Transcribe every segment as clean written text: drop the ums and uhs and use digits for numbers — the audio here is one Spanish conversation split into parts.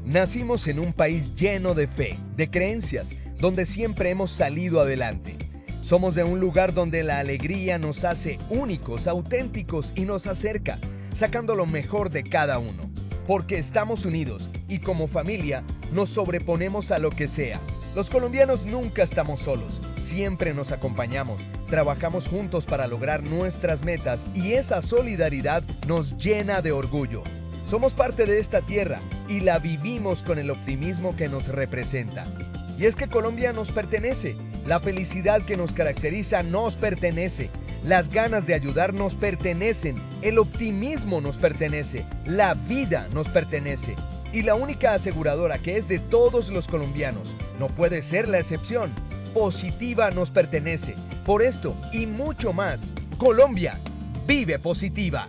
Nacimos en un país lleno de fe, de creencias, donde siempre hemos salido adelante. Somos de un lugar donde la alegría nos hace únicos, auténticos y nos acerca, sacando lo mejor de cada uno. Porque estamos unidos y como familia nos sobreponemos a lo que sea. Los colombianos nunca estamos solos, siempre nos acompañamos, trabajamos juntos para lograr nuestras metas y esa solidaridad nos llena de orgullo. Somos parte de esta tierra y la vivimos con el optimismo que nos representa. Y es que Colombia nos pertenece, la felicidad que nos caracteriza nos pertenece, las ganas de ayudar nos pertenecen, el optimismo nos pertenece, la vida nos pertenece. Y la única aseguradora que es de todos los colombianos, no puede ser la excepción, Positiva nos pertenece. Por esto y mucho más, Colombia vive Positiva.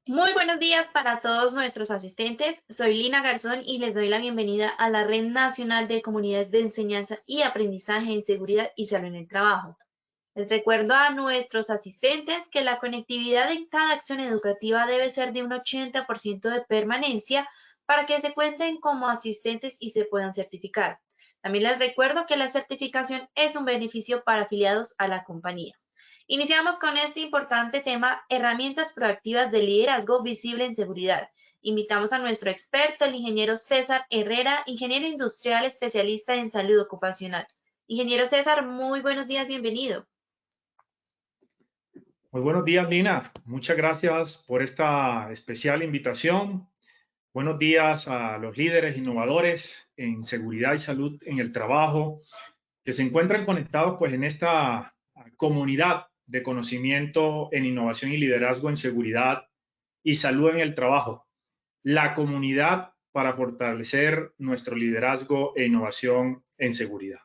Muy buenos días para todos nuestros asistentes. Soy Lina Garzón y les doy la bienvenida a la Red Nacional de Comunidades de Enseñanza y Aprendizaje en Seguridad y Salud en el Trabajo. Les recuerdo a nuestros asistentes que la conectividad en cada acción educativa debe ser de un 80% de permanencia para que se cuenten como asistentes y se puedan certificar. También les recuerdo que la certificación es un beneficio para afiliados a la compañía. Iniciamos con este importante tema, herramientas proactivas de liderazgo visible en seguridad. Invitamos a nuestro experto, el ingeniero César Herrera, ingeniero industrial especialista en salud ocupacional. Ingeniero César, muy buenos días, bienvenido. Muy buenos días, Lina. Muchas gracias por esta especial invitación. Buenos días a los líderes innovadores en seguridad y salud en el trabajo que se encuentran conectados pues en esta comunidad de conocimiento en innovación y liderazgo en seguridad y salud en el trabajo. La comunidad para fortalecer nuestro liderazgo e innovación en seguridad.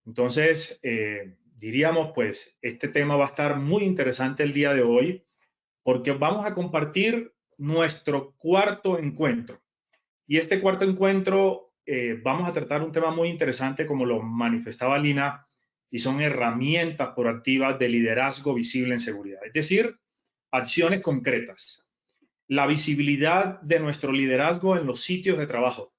Entonces, diríamos pues, este tema va a estar muy interesante el día de hoy porque vamos a compartir nuestro cuarto encuentro. Y este cuarto encuentro vamos a tratar un tema muy interesante como lo manifestaba Lina, y son herramientas proactivas de liderazgo visible en seguridad, es decir, acciones concretas. La visibilidad de nuestro liderazgo en los sitios de trabajo,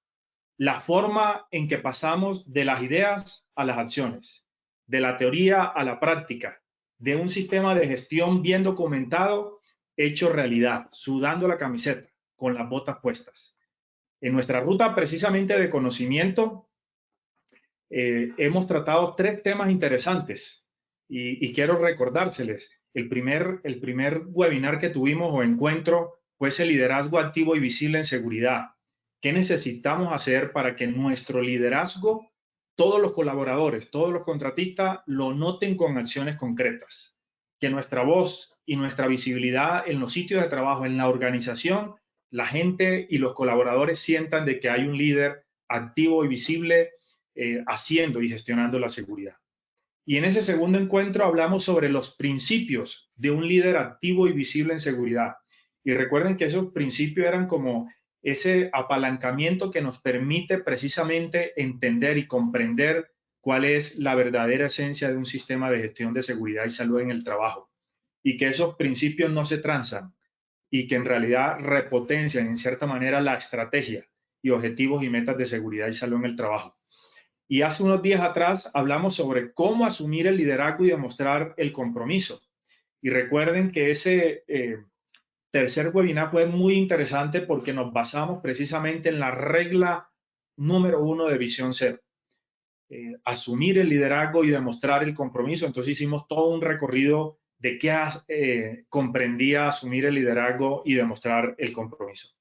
la forma en que pasamos de las ideas a las acciones, de la teoría a la práctica, de un sistema de gestión bien documentado, hecho realidad, sudando la camiseta, con las botas puestas. En nuestra ruta precisamente de conocimiento, hemos tratado tres temas interesantes y quiero recordárseles. El primer webinar que tuvimos o encuentro fue ese liderazgo activo y visible en seguridad. ¿Qué necesitamos hacer para que nuestro liderazgo, todos los colaboradores, todos los contratistas, lo noten con acciones concretas? Que nuestra voz y nuestra visibilidad en los sitios de trabajo, en la organización, la gente y los colaboradores sientan de que hay un líder activo y visible haciendo y gestionando la seguridad. Y en ese segundo encuentro hablamos sobre los principios de un líder activo y visible en seguridad. Y recuerden que esos principios eran como ese apalancamiento que nos permite precisamente entender y comprender cuál es la verdadera esencia de un sistema de gestión de seguridad y salud en el trabajo. Y que esos principios no se transan y que en realidad repotencian en cierta manera la estrategia y objetivos y metas de seguridad y salud en el trabajo. Y hace unos días atrás hablamos sobre cómo asumir el liderazgo y demostrar el compromiso. Y recuerden que ese tercer webinar fue muy interesante porque nos basamos precisamente en la regla número 1 de Visión Cero. Asumir el liderazgo y demostrar el compromiso. Entonces hicimos todo un recorrido de qué comprendía asumir el liderazgo y demostrar el compromiso.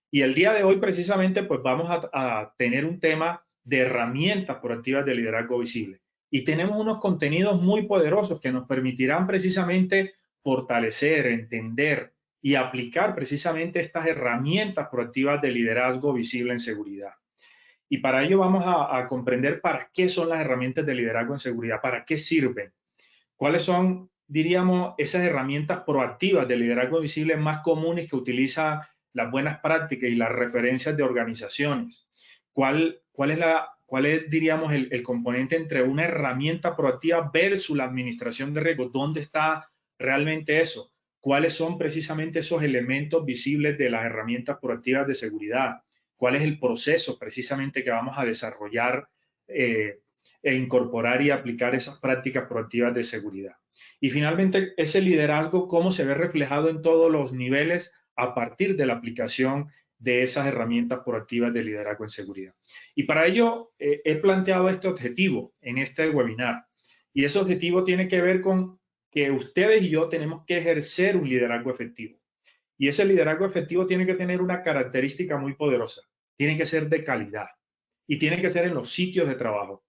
Y el día de hoy precisamente pues vamos a tener un tema de herramientas proactivas de liderazgo visible. Y tenemos unos contenidos muy poderosos que nos permitirán precisamente fortalecer, entender y aplicar precisamente estas herramientas proactivas de liderazgo visible en seguridad. Y para ello vamos a comprender para qué son las herramientas de liderazgo en seguridad, para qué sirven, cuáles son, diríamos, esas herramientas proactivas de liderazgo visible más comunes que utilizan las buenas prácticas y las referencias de organizaciones. ¿Cuál es, diríamos, el componente entre una herramienta proactiva versus la administración de riesgos? ¿Dónde está realmente eso? cuáles son precisamente esos elementos visibles de las herramientas proactivas de seguridad, cuál es el proceso precisamente que vamos a desarrollar e incorporar y aplicar esas prácticas proactivas de seguridad. Y finalmente, ese liderazgo, cómo se ve reflejado en todos los niveles a partir de la aplicación de esas herramientas proactivas de liderazgo en seguridad. Y para ello he planteado este objetivo en este webinar. Y ese objetivo tiene que ver con que ustedes y yo tenemos que ejercer un liderazgo efectivo. Y ese liderazgo efectivo tiene que tener una característica muy poderosa. Tiene que ser de calidad y tiene que ser en los sitios de trabajo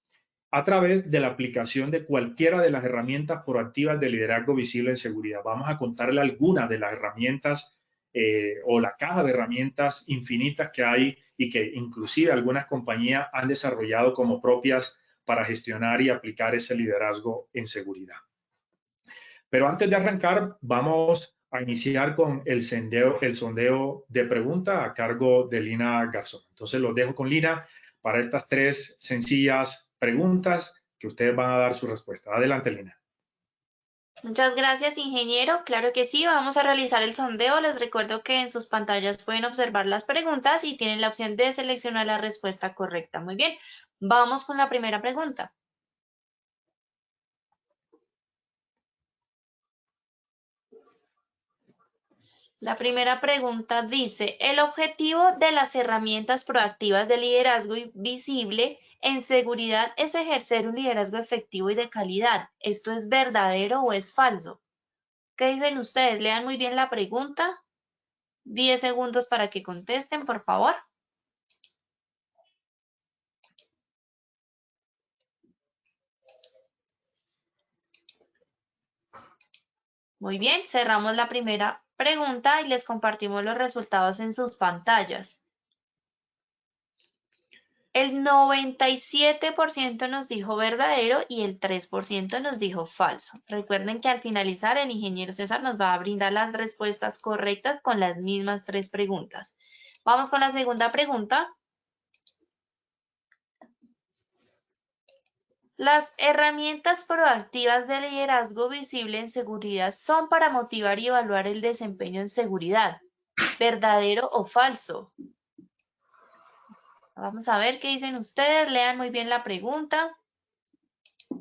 a través de la aplicación de cualquiera de las herramientas proactivas de liderazgo visible en seguridad. Vamos a contarle algunas de las herramientas o la caja de herramientas infinitas que hay y que inclusive algunas compañías han desarrollado como propias para gestionar y aplicar ese liderazgo en seguridad. Pero antes de arrancar, vamos a iniciar con el sondeo de preguntas a cargo de Lina Garzón. Entonces los dejo con Lina para estas 3 sencillas preguntas que ustedes van a dar su respuesta. Adelante, Lina. Muchas gracias, ingeniero. Claro que sí, vamos a realizar el sondeo. Les recuerdo que en sus pantallas pueden observar las preguntas y tienen la opción de seleccionar la respuesta correcta. Muy bien, vamos con la primera pregunta. La primera pregunta dice, el objetivo de las herramientas proactivas de liderazgo visible en seguridad es ejercer un liderazgo efectivo y de calidad. ¿Esto es verdadero o es falso? ¿Qué dicen ustedes? Lean muy bien la pregunta. 10 segundos para que contesten, por favor. Muy bien, cerramos la primera pregunta y les compartimos los resultados en sus pantallas. El 97% nos dijo verdadero y el 3% nos dijo falso. Recuerden que al finalizar el ingeniero César nos va a brindar las respuestas correctas con las mismas 3 preguntas. Vamos con la segunda pregunta. Las herramientas proactivas de liderazgo visible en seguridad son para motivar y evaluar el desempeño en seguridad. ¿Verdadero o falso? Vamos a ver qué dicen ustedes. Lean muy bien la pregunta.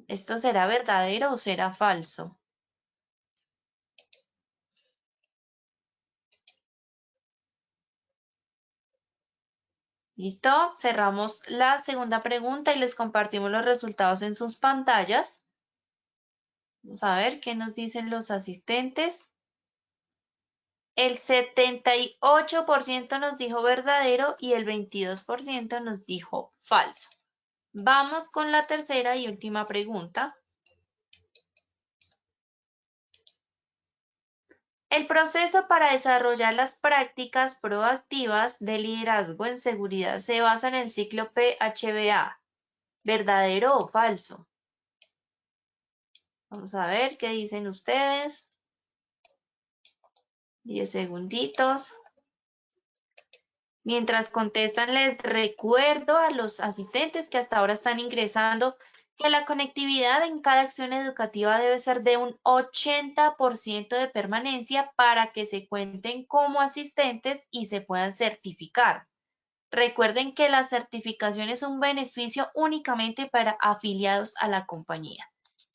¿Esto será verdadero o será falso? ¿Listo? Cerramos la segunda pregunta y les compartimos los resultados en sus pantallas. Vamos a ver qué nos dicen los asistentes. El 78% nos dijo verdadero y el 22% nos dijo falso. Vamos con la tercera y última pregunta. El proceso para desarrollar las prácticas proactivas de liderazgo en seguridad se basa en el ciclo PHBA. ¿Verdadero o falso? Vamos a ver qué dicen ustedes. 10 segunditos. Mientras contestan, les recuerdo a los asistentes que hasta ahora están ingresando que la conectividad en cada acción educativa debe ser de un 80% de permanencia para que se cuenten como asistentes y se puedan certificar. Recuerden que la certificación es un beneficio únicamente para afiliados a la compañía.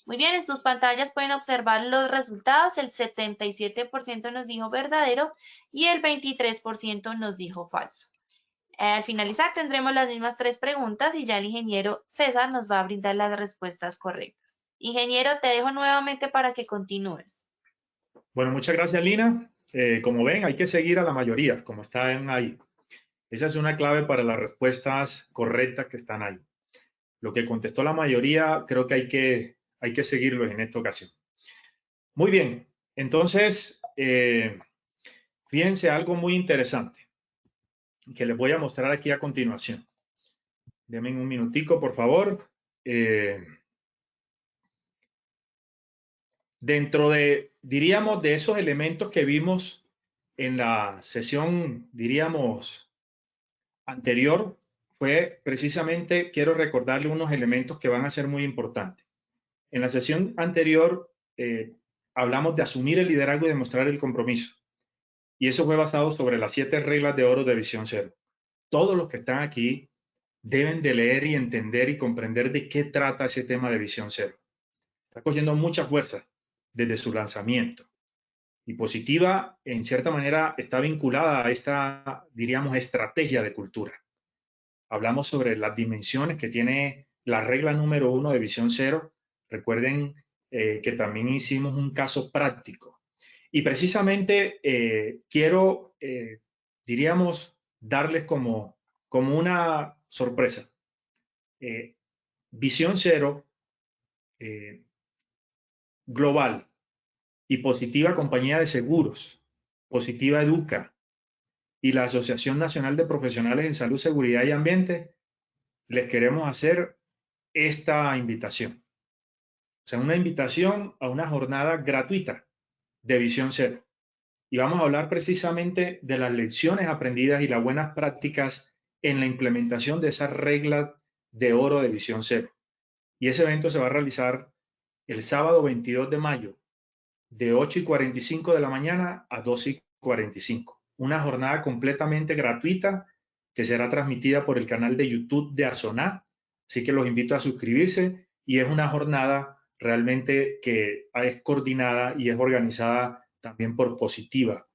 Muy bien, en sus pantallas pueden observar los resultados. El 77% nos dijo verdadero y el 23% nos dijo falso. Al finalizar tendremos las mismas 3 preguntas y ya el ingeniero César nos va a brindar las respuestas correctas. Ingeniero, te dejo nuevamente para que continúes. Bueno, muchas gracias, Lina. Como ven, hay que seguir a la mayoría, como están ahí. Esa es una clave para las respuestas correctas que están ahí. Lo que contestó la mayoría, creo que hay que seguirlo en esta ocasión. Muy bien, entonces, fíjense algo muy interesante que les voy a mostrar aquí a continuación. Denme un minutico, por favor. Dentro de, diríamos, de esos elementos que vimos en la sesión, diríamos, anterior, fue precisamente, quiero recordarle unos elementos que van a ser muy importantes. En la sesión anterior hablamos de asumir el liderazgo y demostrar el compromiso. Y eso fue basado sobre las 7 reglas de oro de Visión Cero. Todos los que están aquí deben de leer y entender y comprender de qué trata ese tema de Visión Cero. Está cogiendo mucha fuerza desde su lanzamiento. Y Positiva, en cierta manera, está vinculada a esta, diríamos, estrategia de cultura. Hablamos sobre las dimensiones que tiene la regla número 1 de Visión Cero. Recuerden que también hicimos un caso práctico. Y precisamente quiero, diríamos, darles como una sorpresa. Visión Cero global y Positiva Compañía de Seguros, Positiva Educa y la Asociación Nacional de Profesionales en Salud, Seguridad y Ambiente, les queremos hacer esta invitación. O sea, una invitación a una jornada gratuita de Visión Cero. Y vamos a hablar precisamente de las lecciones aprendidas y las buenas prácticas en la implementación de esas reglas de oro de Visión Cero. Y ese evento se va a realizar el sábado 22 de mayo, de 8:45 de la mañana a 12:45. Una jornada completamente gratuita que será transmitida por el canal de YouTube de Azoná. Así que los invito a suscribirse y es una jornada realmente que es coordinada y es organizada también por Positiva,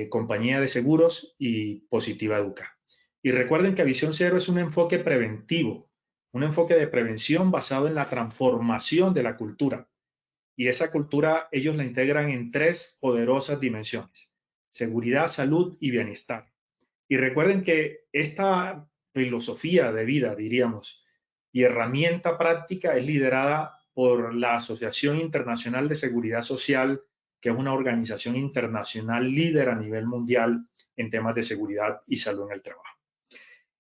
Compañía de Seguros y Positiva Educa. Y recuerden que Visión Cero es un enfoque preventivo, un enfoque de prevención basado en la transformación de la cultura. Y esa cultura ellos la integran en 3 poderosas dimensiones: seguridad, salud y bienestar. Y recuerden que esta filosofía de vida, diríamos, y herramienta práctica es liderada por la Asociación Internacional de Seguridad Social, que es una organización internacional líder a nivel mundial en temas de seguridad y salud en el trabajo.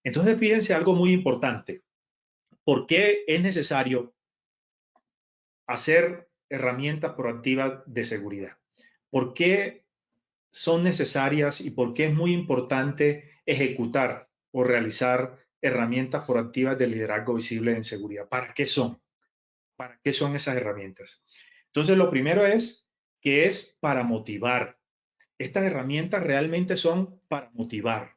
Entonces, fíjense algo muy importante. ¿Por qué es necesario hacer herramientas proactivas de seguridad? ¿Por qué son necesarias y por qué es muy importante ejecutar o realizar herramientas proactivas de liderazgo visible en seguridad? ¿Para qué son? ¿Para qué son esas herramientas? Entonces, lo primero es que es para motivar. Estas herramientas realmente son para motivar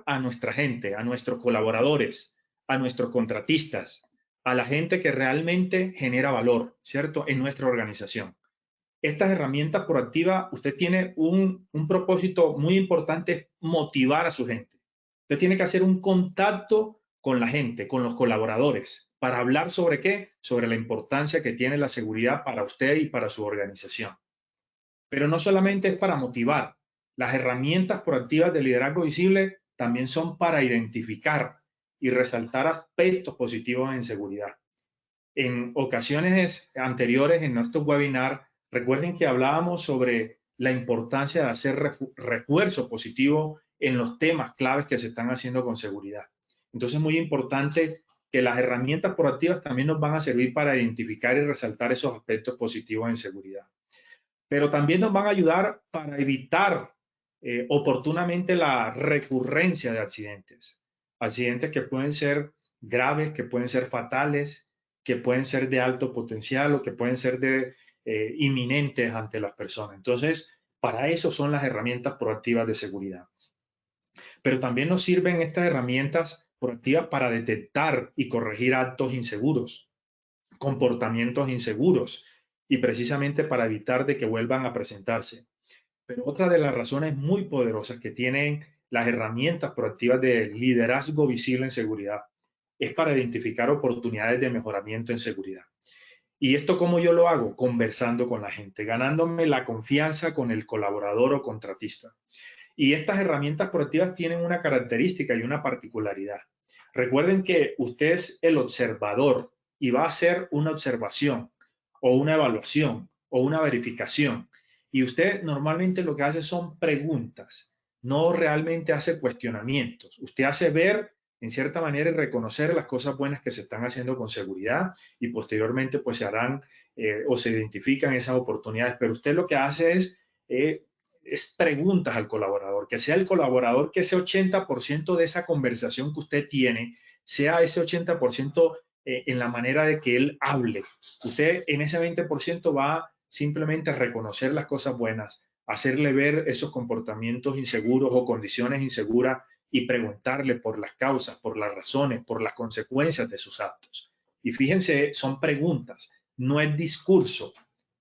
a nuestra gente, a nuestros colaboradores, a nuestros contratistas, a la gente que realmente genera valor, ¿cierto?, en nuestra organización. Estas herramientas proactivas, usted tiene un propósito muy importante: motivar a su gente. Usted tiene que hacer un contacto con la gente, con los colaboradores, para hablar sobre qué, sobre la importancia que tiene la seguridad para usted y para su organización. Pero no solamente es para motivar. Las herramientas proactivas de liderazgo visible también son para identificar y resaltar aspectos positivos en seguridad. En ocasiones anteriores en nuestro webinar, recuerden que hablábamos sobre la importancia de hacer refuerzo positivo en los temas claves que se están haciendo con seguridad. Entonces es muy importante que las herramientas proactivas también nos van a servir para identificar y resaltar esos aspectos positivos en seguridad. Pero también nos van a ayudar para evitar oportunamente la recurrencia de accidentes. Accidentes que pueden ser graves, que pueden ser fatales, que pueden ser de alto potencial o que pueden ser inminentes ante las personas. Entonces, para eso son las herramientas proactivas de seguridad. Pero también nos sirven estas herramientas proactivas para detectar y corregir actos inseguros, comportamientos inseguros, y precisamente para evitar de que vuelvan a presentarse. Pero otra de las razones muy poderosas que tienen las herramientas proactivas de liderazgo visible en seguridad es para identificar oportunidades de mejoramiento en seguridad. ¿Y esto cómo yo lo hago? Conversando con la gente, ganándome la confianza con el colaborador o contratista. Y estas herramientas proactivas tienen una característica y una particularidad. Recuerden que usted es el observador y va a hacer una observación o una evaluación o una verificación. Y usted normalmente lo que hace son preguntas, no realmente hace cuestionamientos. Usted hace ver, en cierta manera, y reconocer las cosas buenas que se están haciendo con seguridad, y posteriormente pues se harán o se identifican esas oportunidades. Pero usted lo que hace es preguntas al colaborador, que sea el colaborador que ese 80% de esa conversación que usted tiene, sea ese 80% en la manera de que él hable. Usted en ese 20% va simplemente a reconocer las cosas buenas, hacerle ver esos comportamientos inseguros o condiciones inseguras y preguntarle por las causas, por las razones, por las consecuencias de sus actos. Y fíjense, son preguntas, no es discurso.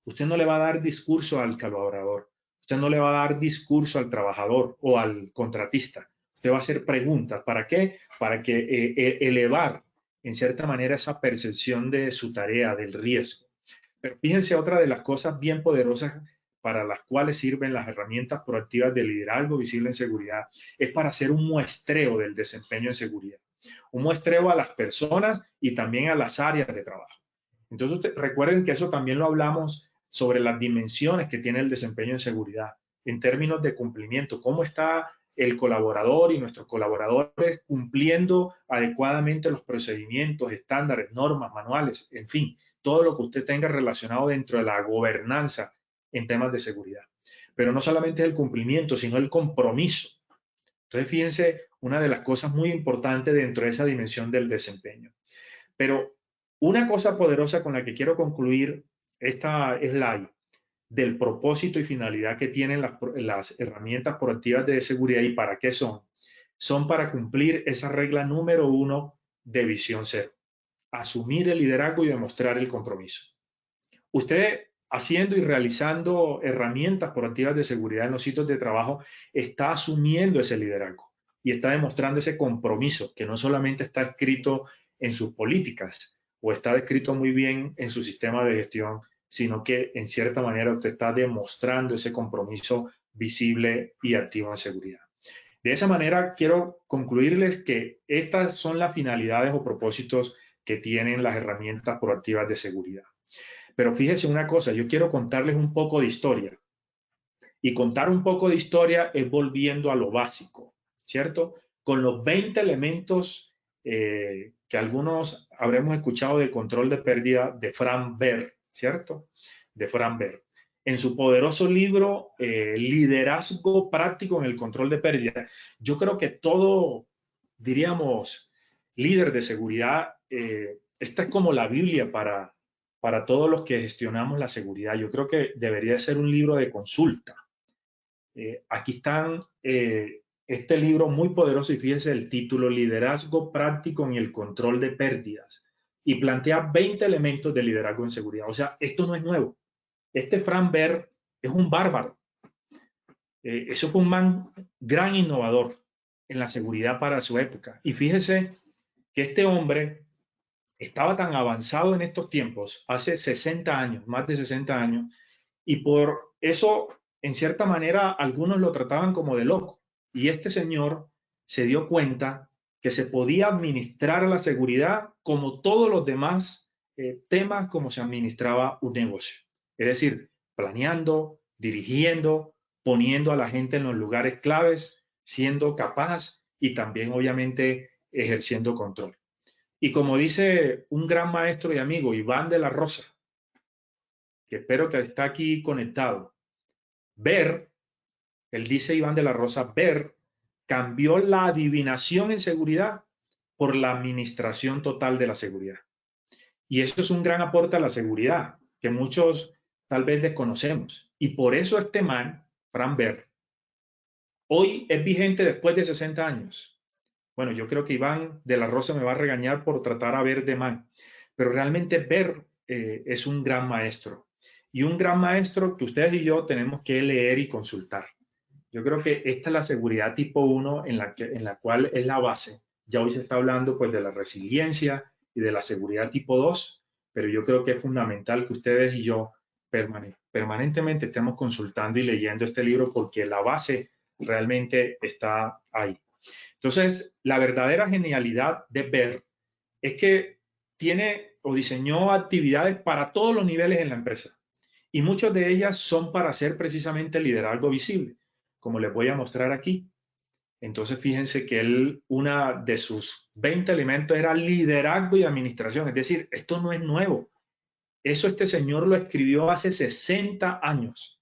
Usted no le va a dar discurso al colaborador, usted no le va a dar discurso al trabajador o al contratista. Usted va a hacer preguntas. ¿Para qué? Para que elevar en cierta manera esa percepción de su tarea, del riesgo. Pero fíjense, otra de las cosas bien poderosas para las cuales sirven las herramientas proactivas de liderazgo visible en seguridad es para hacer un muestreo del desempeño en seguridad. Un muestreo a las personas y también a las áreas de trabajo. Entonces, recuerden que eso también lo hablamos sobre las dimensiones que tiene el desempeño en seguridad en términos de cumplimiento. ¿Cómo está el colaborador y nuestros colaboradores cumpliendo adecuadamente los procedimientos, estándares, normas, manuales, en fin, todo lo que usted tenga relacionado dentro de la gobernanza en temas de seguridad? Pero no solamente el cumplimiento, sino el compromiso. Entonces, fíjense, una de las cosas muy importantes dentro de esa dimensión del desempeño. Pero una cosa poderosa con la que quiero concluir esta slide del propósito y finalidad que tienen las herramientas proactivas de seguridad y para qué son. Son para cumplir esa regla número 1 de visión cero. Asumir el liderazgo y demostrar el compromiso. Usted, haciendo y realizando herramientas proactivas de seguridad en los sitios de trabajo, está asumiendo ese liderazgo y está demostrando ese compromiso que no solamente está escrito en sus políticas o está descrito muy bien en su sistema de gestión, sino que en cierta manera usted está demostrando ese compromiso visible y activo en seguridad. De esa manera, quiero concluirles que estas son las finalidades o propósitos que tienen las herramientas proactivas de seguridad. Pero fíjense una cosa, yo quiero contarles un poco de historia. Y contar un poco de historia es volviendo a lo básico, ¿cierto? Con los 20 elementos que algunos habremos escuchado del control de pérdida de Frank Baer, ¿cierto? De Frank Baer. En su poderoso libro, Liderazgo Práctico en el Control de Pérdida, yo creo que todo, diríamos, líder de seguridad, esta es como la Biblia para todos los que gestionamos la seguridad. Yo creo que debería ser un libro de consulta. Aquí están este libro muy poderoso y fíjense el título, Liderazgo Práctico en el Control de Pérdidas. Y plantea 20 elementos de liderazgo en seguridad. O sea, esto no es nuevo. Este Frank Baer es un bárbaro. Eso fue un gran innovador en la seguridad para su época. Y fíjese que este hombre estaba tan avanzado en estos tiempos, hace 60 años, más de 60 años, y por eso, en cierta manera, algunos lo trataban como de loco. Y este señor se dio cuenta que se podía administrar la seguridad como todos los demás temas, como se administraba un negocio. Es decir, planeando, dirigiendo, poniendo a la gente en los lugares claves, siendo capaz y también, obviamente, ejerciendo control. Y como dice un gran maestro y amigo, Iván de la Rosa, que espero que está aquí conectado, Baer, él dice Iván de la Rosa, Baer cambió la adivinación en seguridad por la administración total de la seguridad. Y eso es un gran aporte a la seguridad, que muchos tal vez desconocemos. Y por eso este man, Frank Baer, hoy es vigente después de 60 años. Bueno, yo creo que Iván de la Rosa me va a regañar por tratar a Baer de man, pero realmente Baer es un gran maestro. Y un gran maestro que ustedes y yo tenemos que leer y consultar. Yo creo que esta es la seguridad tipo 1 en la cual es la base. Ya hoy se está hablando pues de la resiliencia y de la seguridad tipo 2, pero yo creo que es fundamental que ustedes y yo permanentemente estemos consultando y leyendo este libro porque la base realmente está ahí. Entonces, la verdadera genialidad de Baer es que tiene o diseñó actividades para todos los niveles en la empresa y muchas de ellas son para hacer precisamente liderazgo visible, como les voy a mostrar aquí. Entonces, fíjense que una de sus 20 elementos era liderazgo y administración, es decir, esto no es nuevo. Eso este señor lo escribió hace 60 años,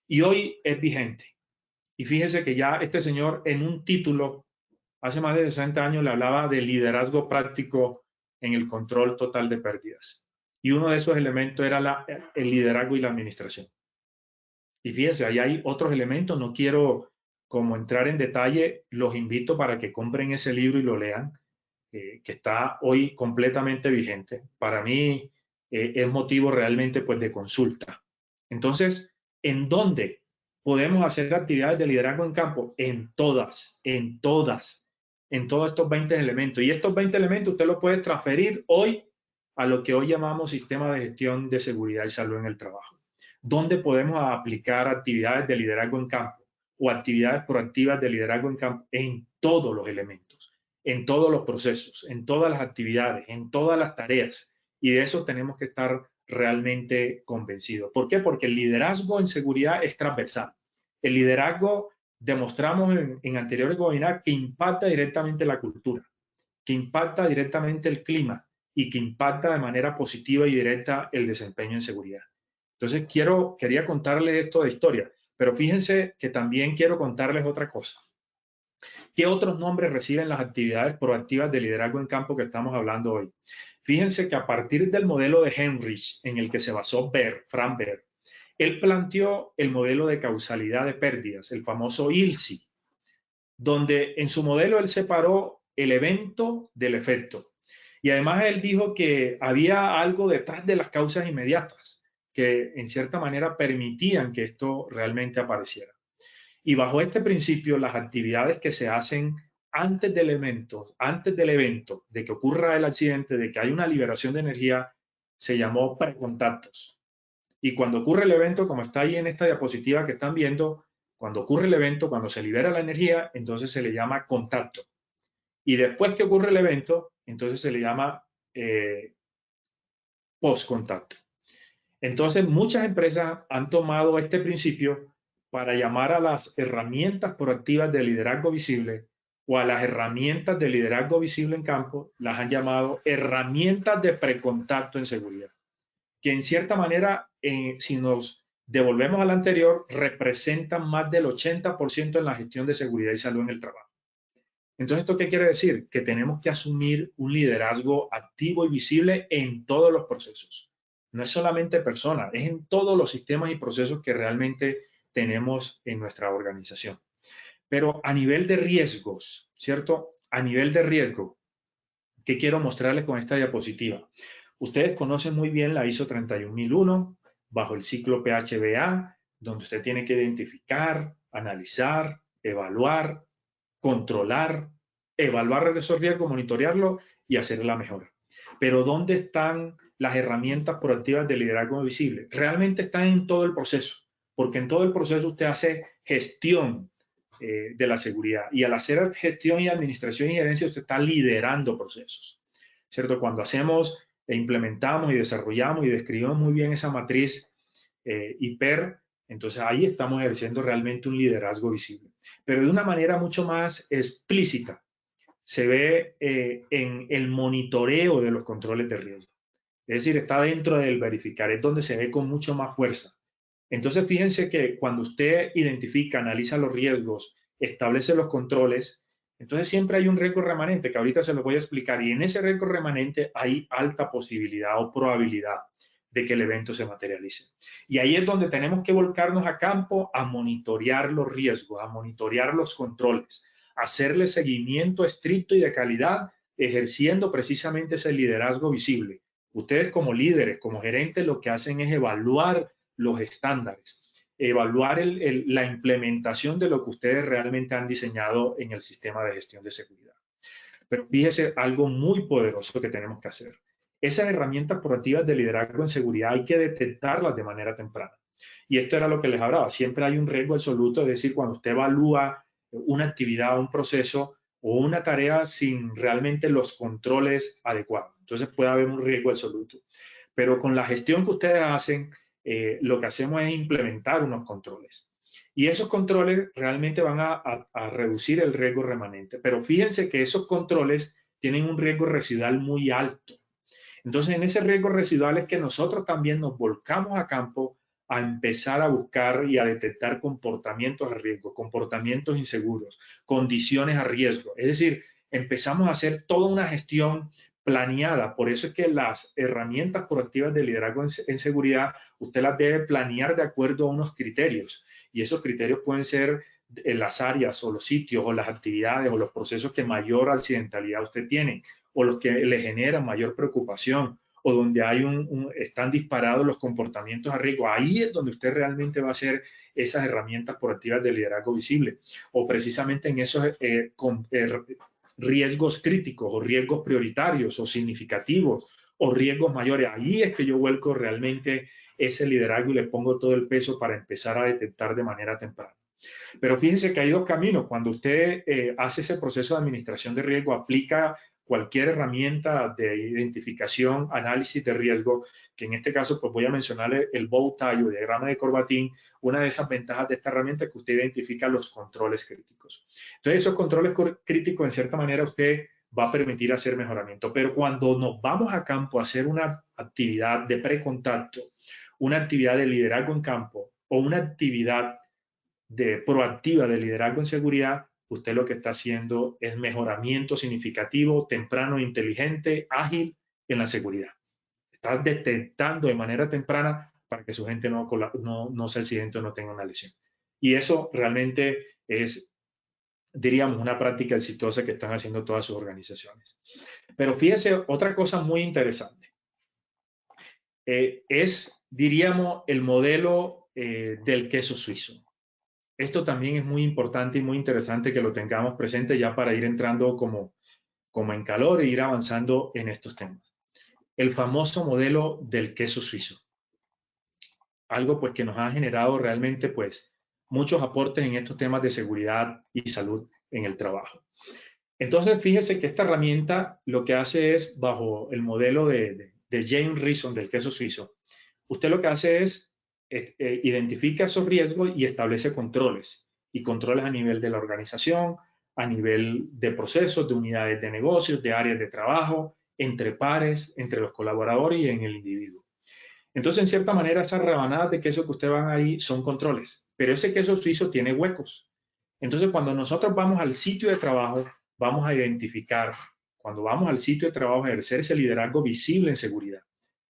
y hoy es vigente. Y fíjense que ya este señor en un título, hace más de 60 años, le hablaba de liderazgo práctico en el control total de pérdidas. Y uno de esos elementos era el liderazgo y la administración. Y fíjense, ahí hay otros elementos, no quiero como entrar en detalle, los invito para que compren ese libro y lo lean, que está hoy completamente vigente. Para mí es motivo realmente pues de consulta. Entonces, ¿en dónde podemos hacer actividades de liderazgo en campo? En todos estos 20 elementos. Y estos 20 elementos usted los puede transferir hoy a lo que hoy llamamos sistema de gestión de seguridad y salud en el trabajo. ¿Dónde podemos aplicar actividades de liderazgo en campo o actividades proactivas de liderazgo en campo? En todos los elementos, en todos los procesos, en todas las actividades, en todas las tareas. Y de eso tenemos que estar realmente convencidos. ¿Por qué? Porque el liderazgo en seguridad es transversal. El liderazgo, demostramos en anteriores webinars, que impacta directamente la cultura, que impacta directamente el clima y que impacta de manera positiva y directa el desempeño en seguridad. Entonces, quería contarles esto de historia, pero fíjense que también quiero contarles otra cosa. ¿Qué otros nombres reciben las actividades proactivas de liderazgo en campo que estamos hablando hoy? Fíjense que a partir del modelo de Henrich, en el que se basó Frank Baer, él planteó el modelo de causalidad de pérdidas, el famoso ILSI, donde en su modelo él separó el evento del efecto. Y además él dijo que había algo detrás de las causas inmediatas que en cierta manera permitían que esto realmente apareciera. Y bajo este principio, las actividades que se hacen antes del evento, de que ocurra el accidente, de que hay una liberación de energía, se llamó precontactos. Y cuando ocurre el evento, como está ahí en esta diapositiva que están viendo, cuando ocurre el evento, cuando se libera la energía, entonces se le llama contacto. Y después que ocurre el evento, entonces se le llama postcontacto. Entonces, muchas empresas han tomado este principio para llamar a las herramientas proactivas de liderazgo visible o a las herramientas de liderazgo visible en campo, las han llamado herramientas de precontacto en seguridad, que en cierta manera, si nos devolvemos al anterior, representan más del 80% en la gestión de seguridad y salud en el trabajo. Entonces, ¿esto qué quiere decir? Que tenemos que asumir un liderazgo activo y visible en todos los procesos. No es solamente personas, es en todos los sistemas y procesos que realmente tenemos en nuestra organización. Pero a nivel de riesgos, ¿cierto? A nivel de riesgo, ¿qué quiero mostrarles con esta diapositiva? Ustedes conocen muy bien la ISO 31001 bajo el ciclo PHBA, donde usted tiene que identificar, analizar, evaluar, controlar, evaluar esos riesgos, monitorearlo y hacer la mejora. Pero ¿dónde están las herramientas proactivas de liderazgo visible? Realmente están en todo el proceso, porque en todo el proceso usted hace gestión de la seguridad, y al hacer gestión y administración y gerencia usted está liderando procesos, ¿cierto? Cuando hacemos e implementamos y desarrollamos y describimos muy bien esa matriz HIPER, entonces ahí estamos ejerciendo realmente un liderazgo visible, pero de una manera mucho más explícita. Se ve en el monitoreo de los controles de riesgo. Es decir, está dentro del verificar, es donde se ve con mucho más fuerza. Entonces, fíjense que cuando usted identifica, analiza los riesgos, establece los controles, entonces siempre hay un riesgo remanente, que ahorita se lo voy a explicar, y en ese riesgo remanente hay alta posibilidad o probabilidad de que el evento se materialice. Y ahí es donde tenemos que volcarnos a campo a monitorear los riesgos, a monitorear los controles, hacerle seguimiento estricto y de calidad, ejerciendo precisamente ese liderazgo visible. Ustedes como líderes, como gerentes, lo que hacen es evaluar los estándares, evaluar la implementación de lo que ustedes realmente han diseñado en el sistema de gestión de seguridad. Pero fíjese algo muy poderoso que tenemos que hacer. Esas herramientas proactivas de liderazgo en seguridad hay que detectarlas de manera temprana. Y esto era lo que les hablaba. Siempre hay un riesgo absoluto, es decir, cuando usted evalúa una actividad, un proceso o una tarea sin realmente los controles adecuados. Entonces puede haber un riesgo absoluto. Pero con la gestión que ustedes hacen, lo que hacemos es implementar unos controles. Y esos controles realmente van a reducir el riesgo remanente. Pero fíjense que esos controles tienen un riesgo residual muy alto. Entonces, en ese riesgo residual es que nosotros también nos volcamos a campo a empezar a buscar y a detectar comportamientos a riesgo, comportamientos inseguros, condiciones a riesgo. Es decir, empezamos a hacer toda una gestión planeada. Por eso es que las herramientas proactivas de liderazgo en seguridad, usted las debe planear de acuerdo a unos criterios. Y esos criterios pueden ser las áreas o los sitios o las actividades o los procesos que mayor accidentalidad usted tiene o los que le generan mayor preocupación o donde hay están disparados los comportamientos a riesgo. Ahí es donde usted realmente va a hacer esas herramientas proactivas de liderazgo visible o precisamente en esos riesgos críticos o riesgos prioritarios o significativos o riesgos mayores. Ahí es que yo vuelco realmente ese liderazgo y le pongo todo el peso para empezar a detectar de manera temprana. Pero fíjense que hay dos caminos. Cuando usted hace ese proceso de administración de riesgo, aplica cualquier herramienta de identificación, análisis de riesgo, que en este caso pues voy a mencionar el bow tie o diagrama de Corbatín. Una de esas ventajas de esta herramienta es que usted identifica los controles críticos. Entonces esos controles críticos en cierta manera usted va a permitir hacer mejoramiento. Pero cuando nos vamos a campo a hacer una actividad de precontacto, una actividad de liderazgo en campo o una actividad proactiva de liderazgo en seguridad, usted lo que está haciendo es mejoramiento significativo, temprano, inteligente, ágil en la seguridad. Está detectando de manera temprana para que su gente no se accidente o no tenga una lesión. Y eso realmente es, diríamos, una práctica exitosa que están haciendo todas sus organizaciones. Pero fíjese, otra cosa muy interesante. Diríamos, el modelo del queso suizo. Esto también es muy importante y muy interesante que lo tengamos presente ya para ir entrando como en calor e ir avanzando en estos temas. El famoso modelo del queso suizo. Algo pues que nos ha generado realmente pues muchos aportes en estos temas de seguridad y salud en el trabajo. Entonces fíjese que esta herramienta lo que hace es, bajo el modelo de James Rison del queso suizo, usted lo que hace es identifica esos riesgos y establece controles. Y controles a nivel de la organización, a nivel de procesos, de unidades de negocios, de áreas de trabajo, entre pares, entre los colaboradores y en el individuo. Entonces, en cierta manera, esas rebanadas de queso que usted van ahí son controles. Pero ese queso suizo tiene huecos. Entonces, cuando nosotros vamos al sitio de trabajo, vamos a identificar, cuando vamos al sitio de trabajo, a ejercer ese liderazgo visible en seguridad.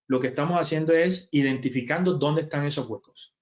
Lo que estamos haciendo es identificando dónde están esos huecos,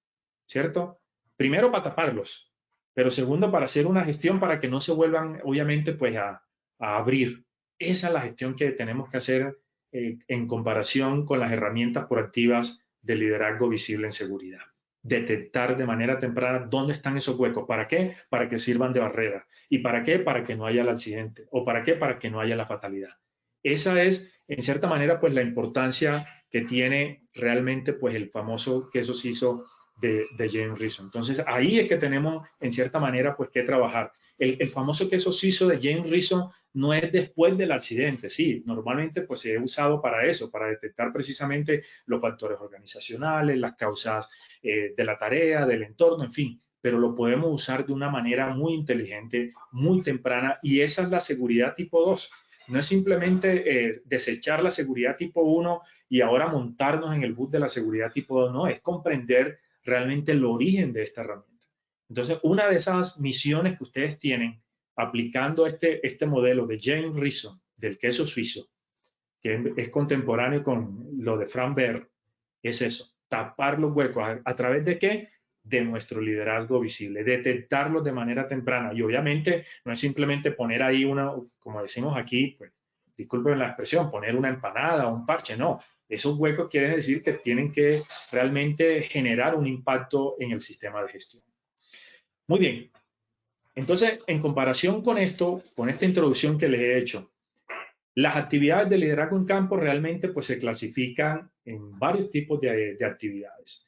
¿cierto? Primero para taparlos, pero segundo para hacer una gestión para que no se vuelvan, obviamente, pues a abrir. Esa es la gestión que tenemos que hacer en comparación con las herramientas proactivas de liderazgo visible en seguridad. Detectar de manera temprana dónde están esos huecos. ¿Para qué? Para que sirvan de barrera. ¿Y para qué? Para que no haya el accidente. ¿O para qué? Para que no haya la fatalidad. Esa es, en cierta manera, pues la importancia que tiene realmente pues el famoso queso suizo de James Rison. Entonces, ahí es que tenemos, en cierta manera, pues que trabajar. El famoso queso suizo de James Rison no es después del accidente, sí, normalmente pues se ha usado para eso, para detectar precisamente los factores organizacionales, las causas de la tarea, del entorno, en fin, pero lo podemos usar de una manera muy inteligente, muy temprana, y esa es la seguridad tipo 2. No es simplemente desechar la seguridad tipo 1 y ahora montarnos en el bus de la seguridad tipo 2, no, es comprender realmente el origen de esta herramienta. Entonces, una de esas misiones que ustedes tienen aplicando este modelo de James Rison, del queso suizo, que es contemporáneo con lo de Frank Baer, es eso, tapar los huecos. ¿A través de qué? De nuestro liderazgo visible, detectarlos de manera temprana. Y obviamente no es simplemente poner ahí una, como decimos aquí, pues, disculpen la expresión, poner una empanada o un parche, no. Esos huecos quieren decir que tienen que realmente generar un impacto en el sistema de gestión. Muy bien. Entonces, en comparación con esto, con esta introducción que les he hecho, las actividades de liderazgo en campo realmente pues, se clasifican en varios tipos de actividades.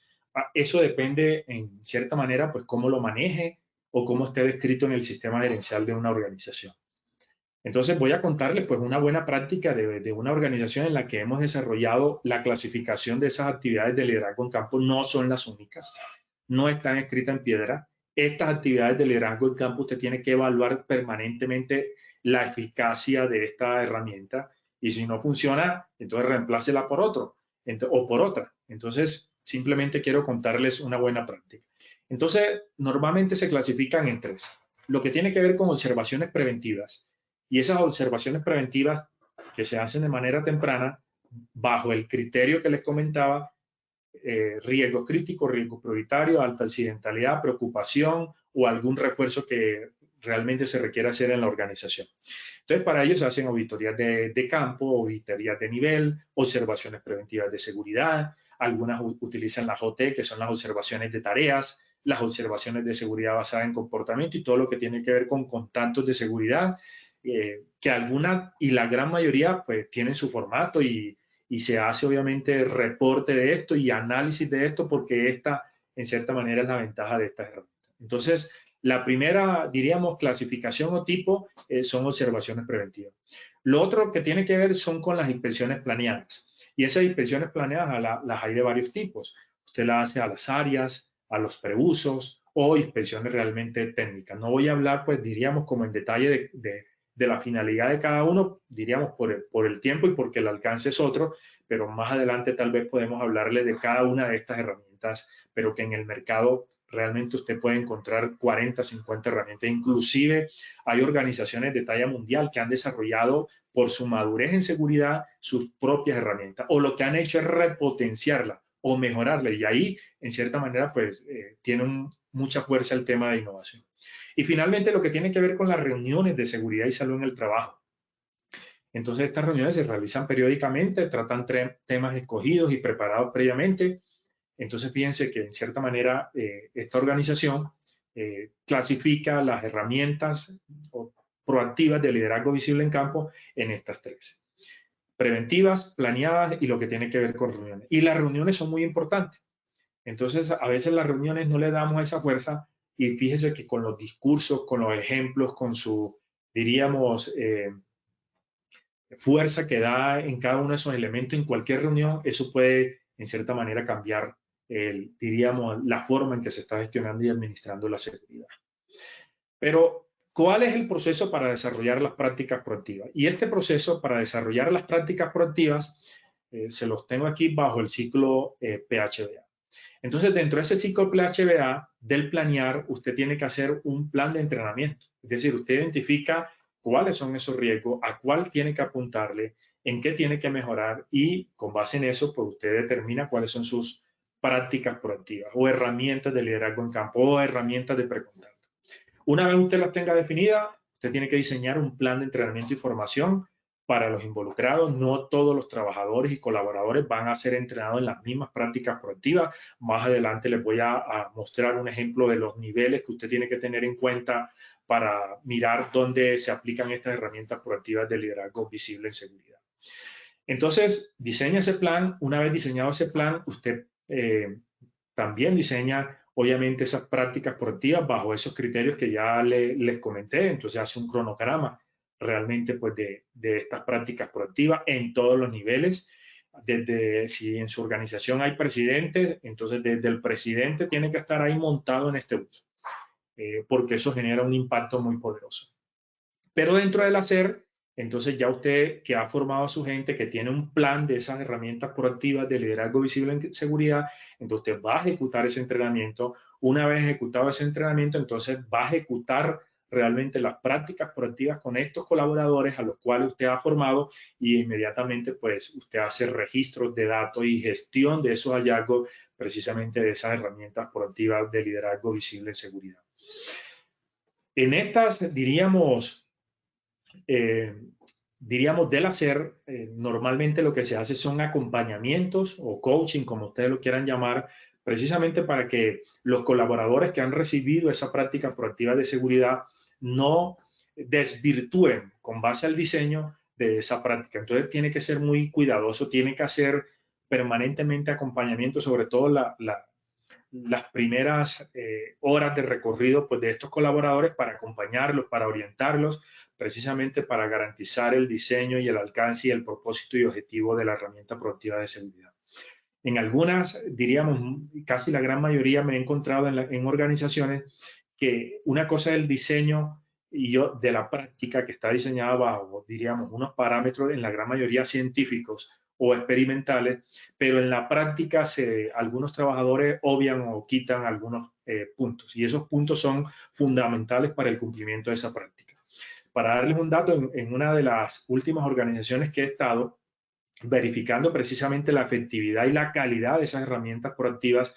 Eso depende, en cierta manera, pues cómo lo maneje o cómo esté descrito en el sistema gerencial de una organización. Entonces voy a contarles pues una buena práctica de una organización en la que hemos desarrollado la clasificación de esas actividades de liderazgo en campo. No son las únicas, no están escritas en piedra. Estas actividades de liderazgo en campo usted tiene que evaluar permanentemente la eficacia de esta herramienta y si no funciona, entonces reemplácela por otro o por otra. Entonces, simplemente quiero contarles una buena práctica. Entonces, normalmente se clasifican en tres. Lo que tiene que ver con observaciones preventivas. Y esas observaciones preventivas que se hacen de manera temprana bajo el criterio que les comentaba, riesgo crítico, riesgo prioritario, alta accidentalidad, preocupación o algún refuerzo que realmente se requiere hacer en la organización. Entonces, para ello se hacen auditorías de campo, auditorías de nivel, observaciones preventivas de seguridad, algunas utilizan las OT, que son las observaciones de tareas, las observaciones de seguridad basada en comportamiento y todo lo que tiene que ver con contactos de seguridad, que algunas y la gran mayoría pues tienen su formato y se hace obviamente reporte de esto y análisis de esto porque esta en cierta manera es la ventaja de estas herramientas. Entonces, la primera, diríamos, clasificación o tipo son observaciones preventivas. Lo otro que tiene que ver son con las inspecciones planeadas. Y esas inspecciones planeadas las hay de varios tipos. Usted las hace a las áreas, a los preusos o inspecciones realmente técnicas. No voy a hablar, pues diríamos, como en detalle de la finalidad de cada uno, diríamos por el tiempo y porque el alcance es otro, pero más adelante tal vez podemos hablarle de cada una de estas herramientas, pero que en el mercado realmente usted puede encontrar 40, 50 herramientas. Inclusive hay organizaciones de talla mundial que han desarrollado por su madurez en seguridad sus propias herramientas o lo que han hecho es repotenciarla o mejorarla y ahí en cierta manera pues tiene mucha fuerza el tema de innovación. Y finalmente lo que tiene que ver con las reuniones de seguridad y salud en el trabajo. Entonces estas reuniones se realizan periódicamente, tratan temas escogidos y preparados previamente. Entonces fíjense que en cierta manera esta organización clasifica las herramientas proactivas de liderazgo visible en campo en estas tres. Preventivas, planeadas y lo que tiene que ver con reuniones. Y las reuniones son muy importantes. Entonces a veces las reuniones no le damos esa fuerza y fíjese que con los discursos, con los ejemplos, con su, diríamos, fuerza que da en cada uno de esos elementos en cualquier reunión, eso puede en cierta manera cambiar, diríamos, la forma en que se está gestionando y administrando la seguridad. Pero, ¿cuál es el proceso para desarrollar las prácticas proactivas? Y este proceso para desarrollar las prácticas proactivas se los tengo aquí bajo el ciclo PHBA. Entonces, dentro de ese ciclo PHBA del planear, usted tiene que hacer un plan de entrenamiento. Es decir, usted identifica cuáles son esos riesgos, a cuál tiene que apuntarle, en qué tiene que mejorar y con base en eso, pues usted determina cuáles son sus prácticas proactivas o herramientas de liderazgo en campo o herramientas de precontacto. Una vez usted las tenga definidas, usted tiene que diseñar un plan de entrenamiento y formación para los involucrados. No todos los trabajadores y colaboradores van a ser entrenados en las mismas prácticas proactivas. Más adelante les voy a mostrar un ejemplo de los niveles que usted tiene que tener en cuenta para mirar dónde se aplican estas herramientas proactivas de liderazgo visible en seguridad. Entonces, diseña ese plan. Una vez diseñado ese plan, usted también diseña, obviamente, esas prácticas proactivas bajo esos criterios que ya les comenté. Entonces, hace un cronograma realmente pues, de estas prácticas proactivas en todos los niveles. Desde si en su organización hay presidentes, entonces desde el presidente tiene que estar ahí montado en este uso. Porque eso genera un impacto muy poderoso. Pero dentro del hacer, entonces ya usted que ha formado a su gente, que tiene un plan de esas herramientas proactivas de liderazgo visible en seguridad, entonces usted va a ejecutar ese entrenamiento. Una vez ejecutado ese entrenamiento, entonces va a ejecutar realmente las prácticas proactivas con estos colaboradores a los cuales usted ha formado y inmediatamente pues usted hace registros de datos y gestión de esos hallazgos precisamente de esas herramientas proactivas de liderazgo visible en seguridad. En estas, diríamos del hacer, normalmente lo que se hace son acompañamientos o coaching, como ustedes lo quieran llamar, precisamente para que los colaboradores que han recibido esa práctica proactiva de seguridad no desvirtúen con base al diseño de esa práctica. Entonces tiene que ser muy cuidadoso, tiene que hacer permanentemente acompañamiento, sobre todo las primeras horas de recorrido pues, de estos colaboradores para acompañarlos, para orientarlos, precisamente para garantizar el diseño y el alcance y el propósito y objetivo de la herramienta proactiva de seguridad. En algunas, diríamos, casi la gran mayoría me he encontrado en organizaciones que una cosa es el diseño y de la práctica que está diseñada bajo, diríamos, unos parámetros en la gran mayoría científicos o experimentales, pero en la práctica algunos trabajadores obvian o quitan algunos puntos y esos puntos son fundamentales para el cumplimiento de esa práctica. Para darles un dato, en una de las últimas organizaciones que he estado, verificando precisamente la efectividad y la calidad de esas herramientas proactivas,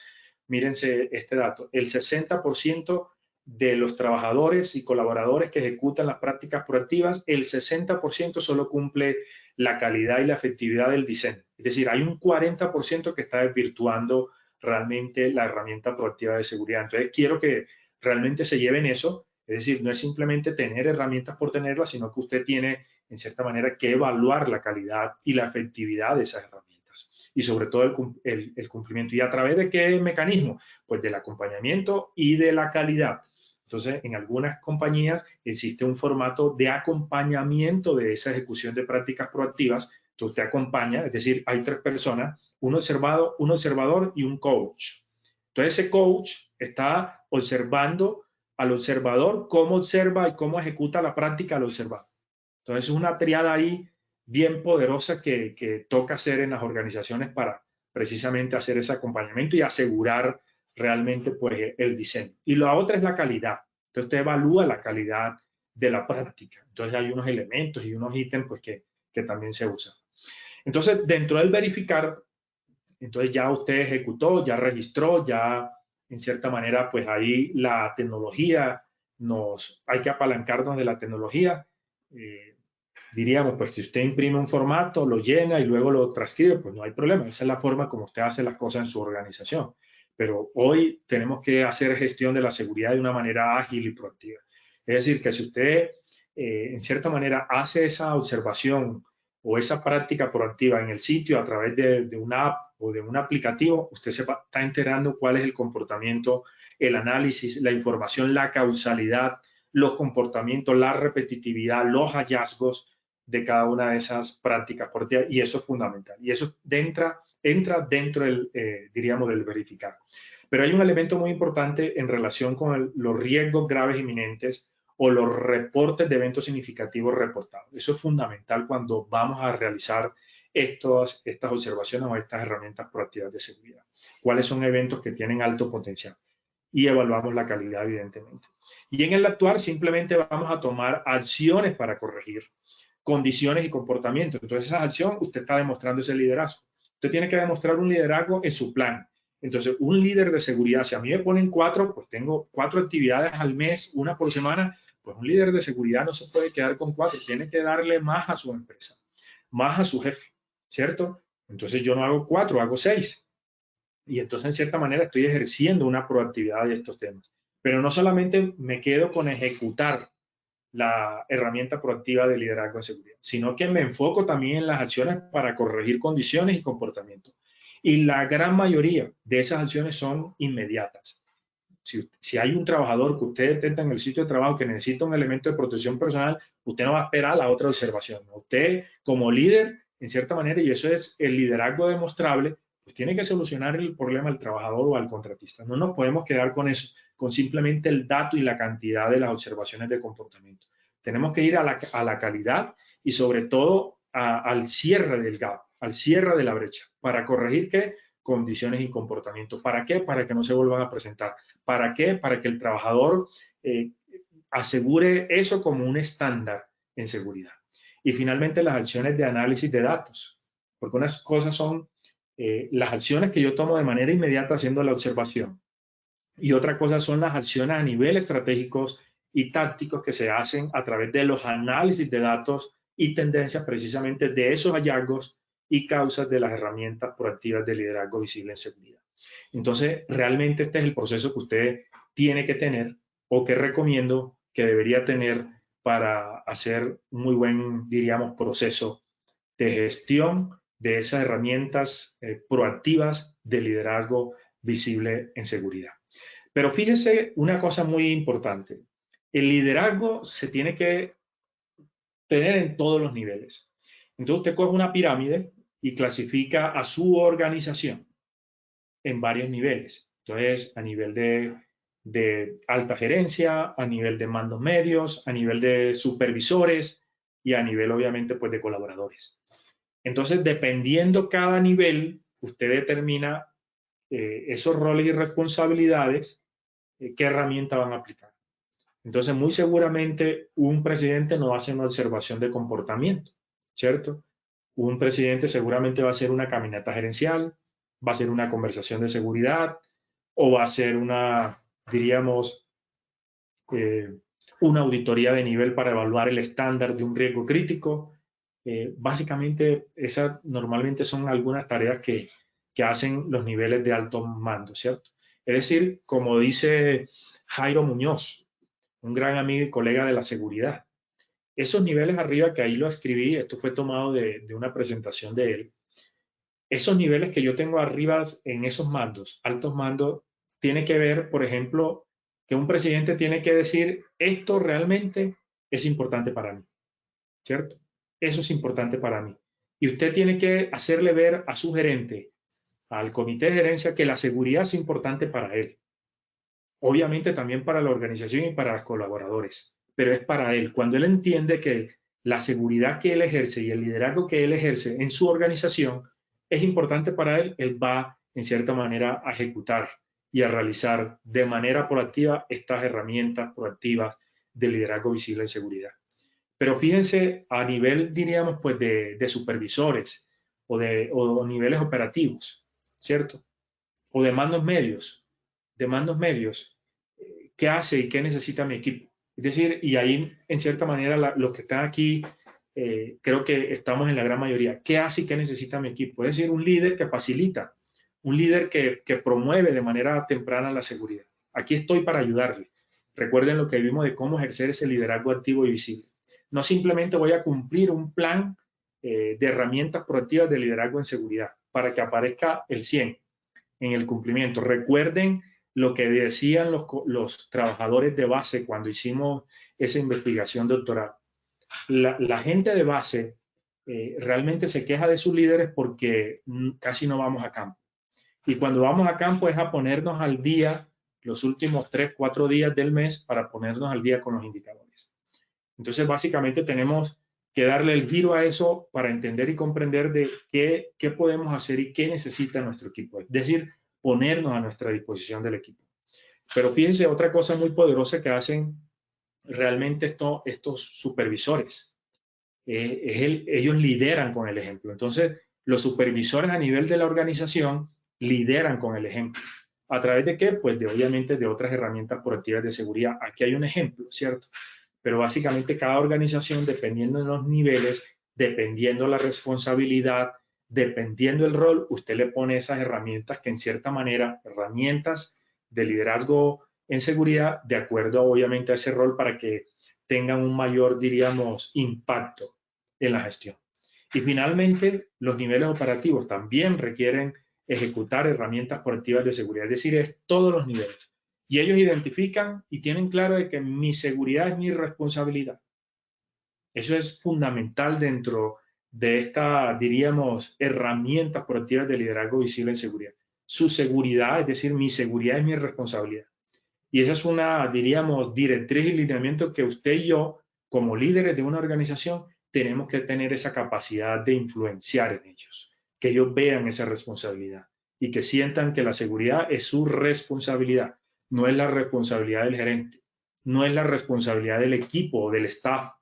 mírense este dato, el 60% de los trabajadores y colaboradores que ejecutan las prácticas proactivas, el 60% solo cumple la calidad y la efectividad del diseño. Es decir, hay un 40% que está desvirtuando realmente la herramienta proactiva de seguridad. Entonces, quiero que realmente se lleven eso. Es decir, no es simplemente tener herramientas por tenerlas, sino que usted tiene, en cierta manera, que evaluar la calidad y la efectividad de esas herramientas. Y sobre todo el cumplimiento. ¿Y a través de qué mecanismo? Pues del acompañamiento y de la calidad. Entonces, en algunas compañías existe un formato de acompañamiento de esa ejecución de prácticas proactivas. Entonces, usted acompaña, es decir, hay 3 personas, un observador y un coach. Entonces, ese coach está observando al observador, cómo observa y cómo ejecuta la práctica al observar. Entonces, es una triada ahí bien poderosa que toca hacer en las organizaciones para precisamente hacer ese acompañamiento y asegurar realmente pues, el diseño. Y la otra es la calidad. Entonces, usted evalúa la calidad de la práctica. Entonces, hay unos elementos y unos ítems pues, que también se usan. Entonces, dentro del verificar, entonces ya usted ejecutó, ya registró, ya en cierta manera, pues ahí la tecnología, hay que apalancarnos de la tecnología. Diríamos, pues si usted imprime un formato, lo llena y luego lo transcribe, pues no hay problema. Esa es la forma como usted hace las cosas en su organización. Pero hoy tenemos que hacer gestión de la seguridad de una manera ágil y proactiva. Es decir, que si usted, en cierta manera, hace esa observación o esa práctica proactiva en el sitio a través de una app o de un aplicativo, usted se está enterando cuál es el comportamiento, el análisis, la información, la causalidad, los comportamientos, la repetitividad, los hallazgos de cada una de esas prácticas proactivas, y eso es fundamental. Y eso entra dentro del, diríamos, del verificar. Pero hay un elemento muy importante en relación con los riesgos graves inminentes o los reportes de eventos significativos reportados. Eso es fundamental cuando vamos a realizar estas observaciones o estas herramientas proactivas de seguridad. ¿Cuáles son eventos que tienen alto potencial? Y evaluamos la calidad, evidentemente. Y en el actuar simplemente vamos a tomar acciones para corregir condiciones y comportamientos. Entonces, esa acción, usted está demostrando ese liderazgo. Usted tiene que demostrar un liderazgo en su plan. Entonces, un líder de seguridad, si a mí me ponen 4, pues tengo 4 actividades al mes, una por semana, pues un líder de seguridad no se puede quedar con 4, tiene que darle más a su empresa, más a su jefe, ¿cierto? Entonces, yo no hago 4, hago 6. Y entonces, en cierta manera, estoy ejerciendo una proactividad de estos temas. Pero no solamente me quedo con ejecutar la herramienta proactiva de liderazgo de seguridad, sino que me enfoco también en las acciones para corregir condiciones y comportamientos. Y la gran mayoría de esas acciones son inmediatas. Si hay un trabajador que usted detecta en el sitio de trabajo que necesita un elemento de protección personal, usted no va a esperar la otra observación. Usted, como líder, en cierta manera, y eso es el liderazgo demostrable, pues tiene que solucionar el problema al trabajador o al contratista. No nos podemos quedar con eso, con simplemente el dato y la cantidad de las observaciones de comportamiento. Tenemos que ir a la calidad y sobre todo al cierre del gap, al cierre de la brecha, para corregir qué condiciones y comportamientos. ¿Para qué? Para que no se vuelvan a presentar. ¿Para qué? Para que el trabajador asegure eso como un estándar en seguridad. Y finalmente las acciones de análisis de datos, porque unas cosas son las acciones que yo tomo de manera inmediata haciendo la observación y otra cosa son las acciones a nivel estratégicos y tácticos que se hacen a través de los análisis de datos y tendencias precisamente de esos hallazgos y causas de las herramientas proactivas de liderazgo visible en seguridad. Entonces, realmente este es el proceso que usted tiene que tener o que recomiendo que debería tener para hacer un muy buen, diríamos, proceso de gestión de esas herramientas proactivas de liderazgo visible en seguridad. Pero fíjese una cosa muy importante. El liderazgo se tiene que tener en todos los niveles. Entonces usted coge una pirámide y clasifica a su organización en varios niveles. Entonces, a nivel de alta gerencia, a nivel de mandos medios, a nivel de supervisores y a nivel, obviamente, pues de colaboradores. Entonces, dependiendo cada nivel, usted determina esos roles y responsabilidades, qué herramienta van a aplicar. Entonces, muy seguramente un presidente no hace una observación de comportamiento, ¿cierto? Un presidente seguramente va a hacer una caminata gerencial, va a hacer una conversación de seguridad o va a hacer una, diríamos, una auditoría de nivel para evaluar el estándar de un riesgo crítico. Básicamente, esas normalmente son algunas tareas que hacen los niveles de alto mando, ¿cierto? Es decir, como dice Jairo Muñoz, un gran amigo y colega de la seguridad, esos niveles arriba que ahí lo escribí, esto fue tomado de una presentación de él, esos niveles que yo tengo arriba en esos mandos, altos mandos, tiene que ver, por ejemplo, que un presidente tiene que decir, esto realmente es importante para mí, ¿cierto? Eso es importante para mí. Y usted tiene que hacerle ver a su gerente, al comité de gerencia, que la seguridad es importante para él. Obviamente también para la organización y para los colaboradores, pero es para él. Cuando él entiende que la seguridad que él ejerce y el liderazgo que él ejerce en su organización es importante para él, él va en cierta manera a ejecutar y a realizar de manera proactiva estas herramientas proactivas de liderazgo visible en seguridad. Pero fíjense a nivel, diríamos, pues de supervisores o niveles operativos, ¿cierto? O de mandos medios, ¿qué hace y qué necesita mi equipo? Es decir, y ahí, en cierta manera, los que están aquí, creo que estamos en la gran mayoría. ¿Qué hace y qué necesita mi equipo? Es decir, un líder que facilita, un líder que promueve de manera temprana la seguridad. Aquí estoy para ayudarle. Recuerden lo que vimos de cómo ejercer ese liderazgo activo y visible. No simplemente voy a cumplir un plan de herramientas proactivas de liderazgo en seguridad para que aparezca el 100 en el cumplimiento. Recuerden lo que decían los trabajadores de base cuando hicimos esa investigación doctoral. La gente de base realmente se queja de sus líderes porque casi no vamos a campo. Y cuando vamos a campo es a ponernos al día los últimos 3, 4 días del mes para ponernos al día con los indicadores. Entonces, básicamente tenemos que darle el giro a eso para entender y comprender de qué podemos hacer y qué necesita nuestro equipo. Es decir, ponernos a nuestra disposición del equipo. Pero fíjense, otra cosa muy poderosa que hacen realmente estos supervisores. Ellos lideran con el ejemplo. Entonces, los supervisores a nivel de la organización lideran con el ejemplo. ¿A través de qué? Pues obviamente de otras herramientas proactivas de seguridad. Aquí hay un ejemplo, ¿cierto? Pero básicamente cada organización, dependiendo de los niveles, dependiendo la responsabilidad, dependiendo el rol, usted le pone esas herramientas que en cierta manera, herramientas de liderazgo en seguridad, de acuerdo obviamente a ese rol para que tengan un mayor, diríamos, impacto en la gestión. Y finalmente, los niveles operativos también requieren ejecutar herramientas proactivas de seguridad, es decir, es todos los niveles. Y ellos identifican y tienen claro de que mi seguridad es mi responsabilidad. Eso es fundamental dentro de esta, diríamos, herramientas proactivas de liderazgo visible en seguridad. Su seguridad, es decir, mi seguridad es mi responsabilidad. Y esa es una, diríamos, directriz y lineamiento que usted y yo, como líderes de una organización, tenemos que tener esa capacidad de influenciar en ellos, que ellos vean esa responsabilidad y que sientan que la seguridad es su responsabilidad, no es la responsabilidad del gerente, no es la responsabilidad del equipo o del staff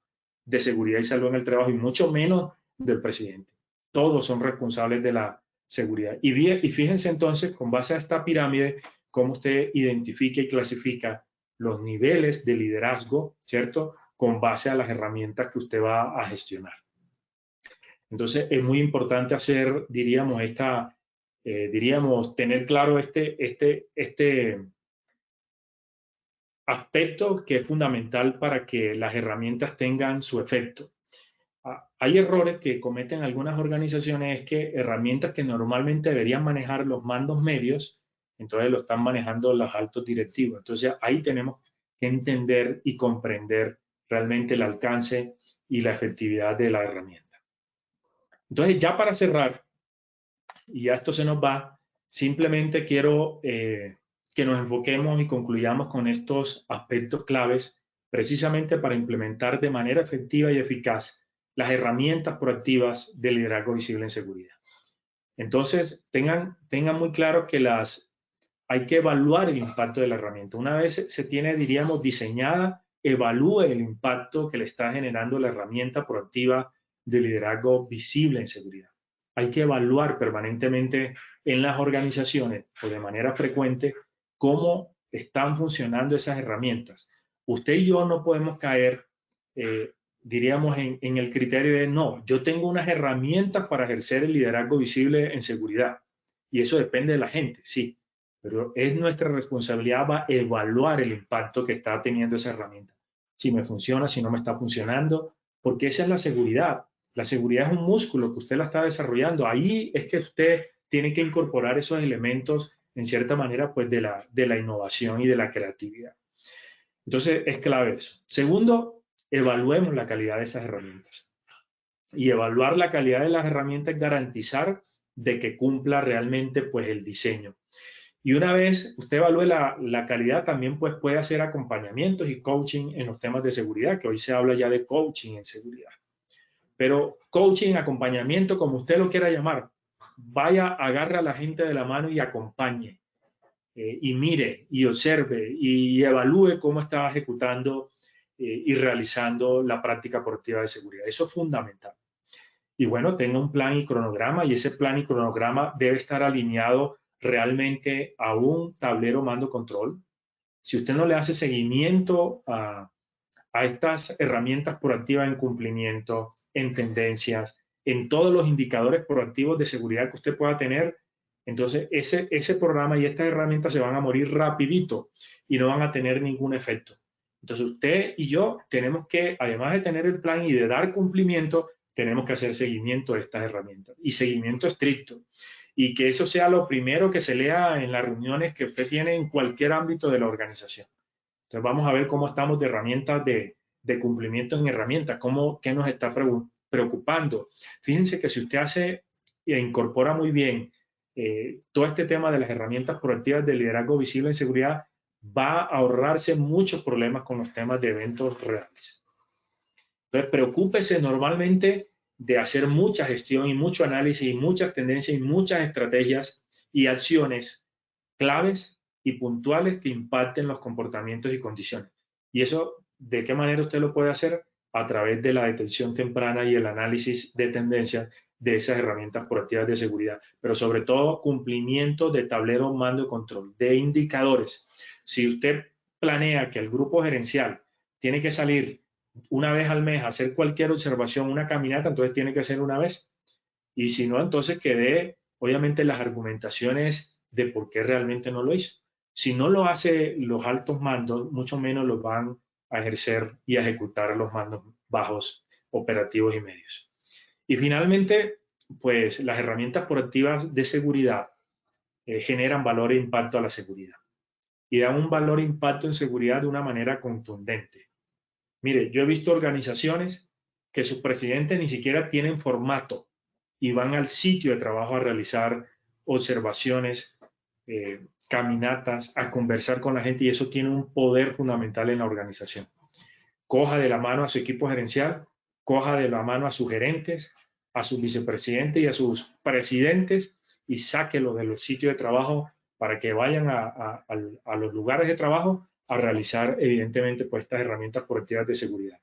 de seguridad y salud en el trabajo y mucho menos del presidente. Todos son responsables de la seguridad. Y fíjense entonces, con base a esta pirámide, cómo usted identifica y clasifica los niveles de liderazgo, ¿cierto? Con base a las herramientas que usted va a gestionar. Entonces, es muy importante hacer, diríamos, tener claro este aspecto que es fundamental para que las herramientas tengan su efecto. Hay errores que cometen algunas organizaciones, es que herramientas que normalmente deberían manejar los mandos medios, entonces lo están manejando los altos directivos. Entonces ahí tenemos que entender y comprender realmente el alcance y la efectividad de la herramienta. Entonces ya para cerrar, y ya esto se nos va, simplemente quiero que nos enfoquemos y concluyamos con estos aspectos claves precisamente para implementar de manera efectiva y eficaz las herramientas proactivas de liderazgo visible en seguridad. Entonces, tengan muy claro que hay que evaluar el impacto de la herramienta. Una vez se tiene, diríamos, diseñada, evalúe el impacto que le está generando la herramienta proactiva de liderazgo visible en seguridad. Hay que evaluar permanentemente en las organizaciones o de manera frecuente cómo están funcionando esas herramientas. Usted y yo no podemos caer, diríamos, en el criterio de no, yo tengo unas herramientas para ejercer el liderazgo visible en seguridad. Y eso depende de la gente, sí. Pero es nuestra responsabilidad evaluar el impacto que está teniendo esa herramienta. Si me funciona, si no me está funcionando, porque esa es la seguridad. La seguridad es un músculo que usted la está desarrollando. Ahí es que usted tiene que incorporar esos elementos, en cierta manera, pues de la innovación y de la creatividad. Entonces, es clave eso. Segundo, evaluemos la calidad de esas herramientas. Y evaluar la calidad de las herramientas es garantizar de que cumpla realmente pues el diseño. Y una vez usted evalúe la calidad, también pues puede hacer acompañamientos y coaching en los temas de seguridad, que hoy se habla ya de coaching en seguridad. Pero coaching, acompañamiento, como usted lo quiera llamar, vaya, agarre a la gente de la mano y acompañe. Y mire, y observe, y evalúe cómo está ejecutando y realizando la práctica proactiva de seguridad. Eso es fundamental. Y bueno, tenga un plan y cronograma, y ese plan y cronograma debe estar alineado realmente a un tablero mando-control. Si usted no le hace seguimiento a estas herramientas proactivas en cumplimiento, en tendencias, en todos los indicadores proactivos de seguridad que usted pueda tener, entonces ese programa y estas herramientas se van a morir rapidito y no van a tener ningún efecto. Entonces usted y yo tenemos que, además de tener el plan y de dar cumplimiento, tenemos que hacer seguimiento de estas herramientas y seguimiento estricto. Y que eso sea lo primero que se lea en las reuniones que usted tiene en cualquier ámbito de la organización. Entonces vamos a ver cómo estamos de herramientas de cumplimiento en herramientas, qué nos está preocupando. Fíjense que si usted hace e incorpora muy bien todo este tema de las herramientas proactivas de liderazgo visible en seguridad, va a ahorrarse muchos problemas con los temas de eventos reales. Entonces preocúpese normalmente de hacer mucha gestión y mucho análisis y muchas tendencias y muchas estrategias y acciones claves y puntuales que impacten los comportamientos y condiciones. Y eso, ¿de qué manera usted lo puede hacer? A través de la detección temprana y el análisis de tendencias de esas herramientas proactivas de seguridad, pero sobre todo cumplimiento de tablero mando y control, de indicadores. Si usted planea que el grupo gerencial tiene que salir una vez al mes a hacer cualquier observación, una caminata, entonces tiene que ser una vez. Y si no, entonces que dé, obviamente, las argumentaciones de por qué realmente no lo hizo. Si no lo hace los altos mandos, mucho menos los van a ejercer y a ejecutar los mandos bajos, operativos y medios. Y finalmente, pues las herramientas proactivas de seguridad generan valor e impacto a la seguridad. Y dan un valor e impacto en seguridad de una manera contundente. Mire, yo he visto organizaciones que sus presidentes ni siquiera tienen formato y van al sitio de trabajo a realizar observaciones, caminatas, a conversar con la gente, y eso tiene un poder fundamental en la organización. Coja de la mano a su equipo gerencial, coja de la mano a sus gerentes, a sus vicepresidentes y a sus presidentes y sáquelos de los sitios de trabajo para que vayan a los lugares de trabajo a realizar, evidentemente, pues estas herramientas proactivas de seguridad.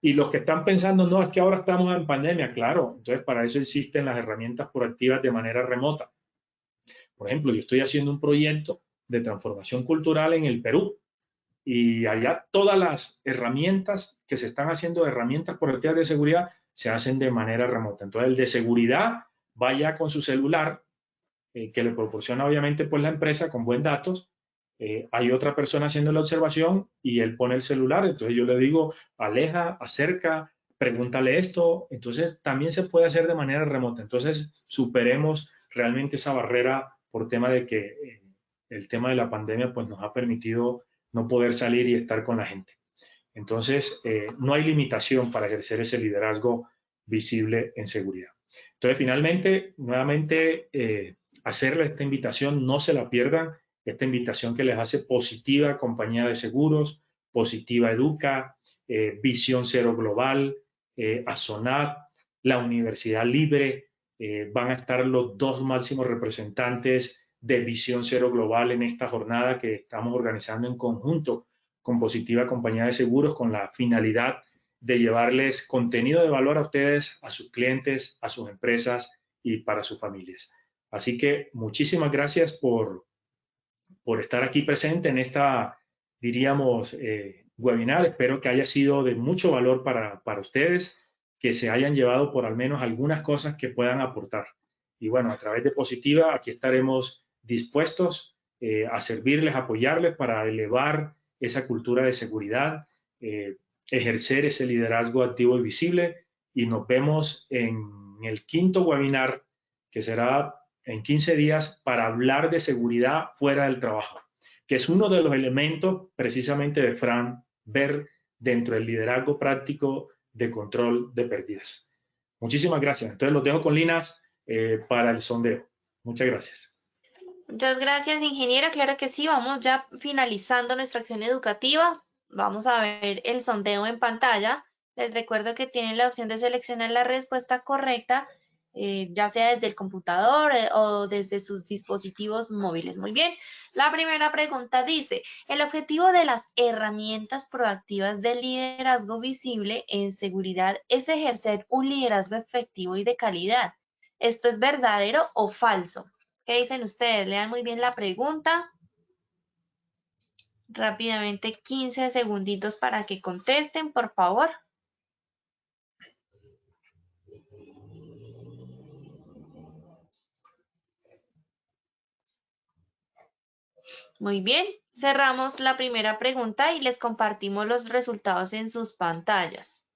Y los que están pensando, no, es que ahora estamos en pandemia, claro, entonces para eso existen las herramientas proactivas de manera remota. Por ejemplo, yo estoy haciendo un proyecto de transformación cultural en el Perú y allá todas las herramientas que se están haciendo, herramientas proactivas de seguridad, se hacen de manera remota. Entonces el de seguridad vaya con su celular, que le proporciona obviamente pues la empresa con buen datos. Hay otra persona haciendo la observación y él pone el celular, entonces yo le digo, aleja, acerca, pregúntale esto, entonces también se puede hacer de manera remota. Entonces superemos realmente esa barrera por tema de que el tema de la pandemia pues nos ha permitido no poder salir y estar con la gente. Entonces no hay limitación para ejercer ese liderazgo visible en seguridad. Entonces finalmente, nuevamente, hacerle esta invitación, no se la pierdan, esta invitación que les hace Positiva Compañía de Seguros, Positiva Educa, Visión Cero Global, ASONAT, la Universidad Libre, van a estar los dos máximos representantes de Visión Cero Global en esta jornada que estamos organizando en conjunto con Positiva Compañía de Seguros con la finalidad de llevarles contenido de valor a ustedes, a sus clientes, a sus empresas y para sus familias. Así que muchísimas gracias por estar aquí presente en esta, diríamos, webinar. Espero que haya sido de mucho valor para ustedes, que se hayan llevado por al menos algunas cosas que puedan aportar. Y bueno, a través de Positiva, aquí estaremos dispuestos a servirles, a apoyarles para elevar esa cultura de seguridad, ejercer ese liderazgo activo y visible. Y nos vemos en el quinto webinar, que será en 15 días, para hablar de seguridad fuera del trabajo, que es uno de los elementos precisamente de Fran Ver dentro del liderazgo práctico de control de pérdidas. Muchísimas gracias. Entonces los dejo con Linas para el sondeo. Muchas gracias. Muchas gracias, ingeniera. Claro que sí, vamos ya finalizando nuestra acción educativa. Vamos a ver el sondeo en pantalla. Les recuerdo que tienen la opción de seleccionar la respuesta correcta, ya sea desde el computador o desde sus dispositivos móviles. Muy bien. La primera pregunta dice, el objetivo de las herramientas proactivas del liderazgo visible en seguridad es ejercer un liderazgo efectivo y de calidad. ¿Esto es verdadero o falso? ¿Qué dicen ustedes? Lean muy bien la pregunta. Rápidamente 15 segunditos para que contesten, por favor. Muy bien, cerramos la primera pregunta y les compartimos los resultados en sus pantallas.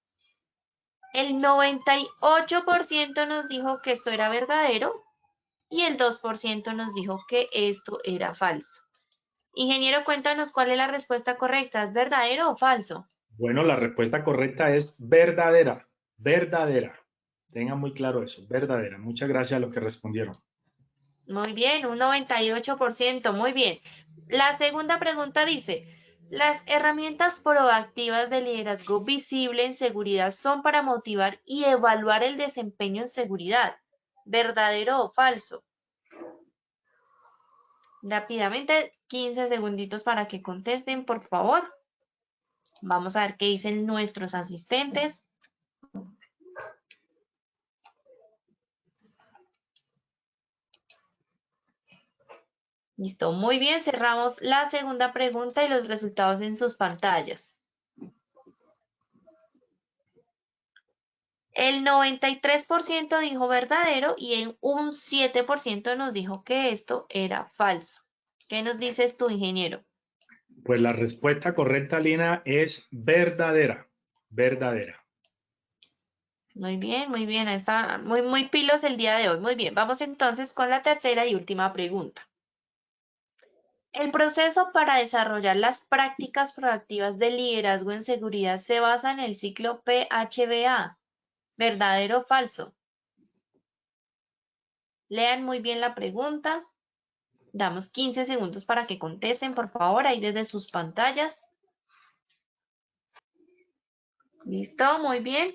El 98% nos dijo que esto era verdadero y el 2% nos dijo que esto era falso. Ingeniero, cuéntanos cuál es la respuesta correcta. ¿Es verdadero o falso? Bueno, la respuesta correcta es verdadera. Verdadera. Tengan muy claro eso. Verdadera. Muchas gracias a los que respondieron. Muy bien, un 98%. Muy bien. La segunda pregunta dice, las herramientas proactivas de liderazgo visible en seguridad son para motivar y evaluar el desempeño en seguridad. ¿Verdadero o falso? Rápidamente, 15 segunditos para que contesten, por favor. Vamos a ver qué dicen nuestros asistentes. Listo, muy bien, cerramos la segunda pregunta y los resultados en sus pantallas. El 93% dijo verdadero y en un 7% nos dijo que esto era falso. ¿Qué nos dices tú, ingeniero? Pues la respuesta correcta, Lina, es verdadera. Verdadera. Muy bien, está muy pilos el día de hoy. Muy bien, vamos entonces con la tercera y última pregunta. El proceso para desarrollar las prácticas proactivas de liderazgo en seguridad se basa en el ciclo PHBA. ¿Verdadero o falso? Lean muy bien la pregunta. Damos 15 segundos para que contesten, por favor, ahí desde sus pantallas. Listo, muy bien.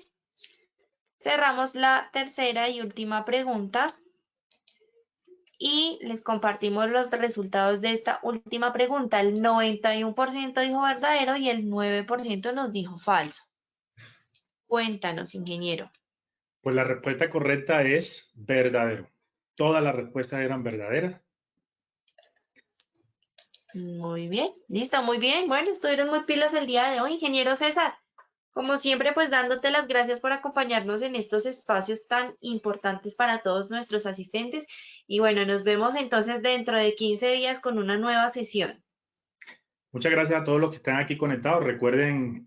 Cerramos la tercera y última pregunta y les compartimos los resultados de esta última pregunta. El 91% dijo verdadero y el 9% nos dijo falso. Cuéntanos, ingeniero. Pues la respuesta correcta es verdadero. Todas las respuestas eran verdaderas. Muy bien, listo, muy bien. Bueno, estuvieron muy pilas el día de hoy, ingeniero César. Como siempre, pues dándote las gracias por acompañarnos en estos espacios tan importantes para todos nuestros asistentes. Y bueno, nos vemos entonces dentro de 15 días con una nueva sesión. Muchas gracias a todos los que están aquí conectados. Recuerden,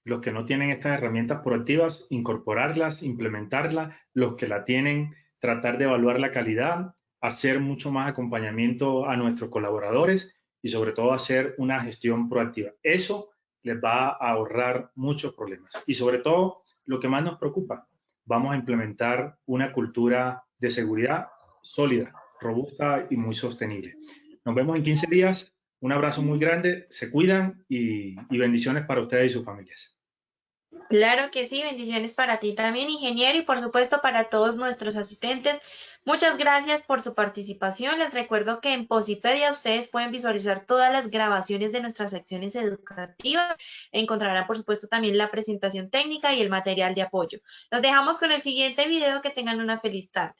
los que no tienen estas herramientas proactivas, incorporarlas, implementarlas. Los que la tienen, tratar de evaluar la calidad, hacer mucho más acompañamiento a nuestros colaboradores y sobre todo hacer una gestión proactiva. Eso les va a ahorrar muchos problemas. Y sobre todo, lo que más nos preocupa, vamos a implementar una cultura de seguridad sólida, robusta y muy sostenible. Nos vemos en 15 días. Un abrazo muy grande, se cuidan y bendiciones para ustedes y sus familias. Claro que sí, bendiciones para ti también, ingeniero, y por supuesto para todos nuestros asistentes. Muchas gracias por su participación. Les recuerdo que en Posipedia ustedes pueden visualizar todas las grabaciones de nuestras secciones educativas. Encontrarán, por supuesto, también la presentación técnica y el material de apoyo. Los dejamos con el siguiente video. Que tengan una feliz tarde.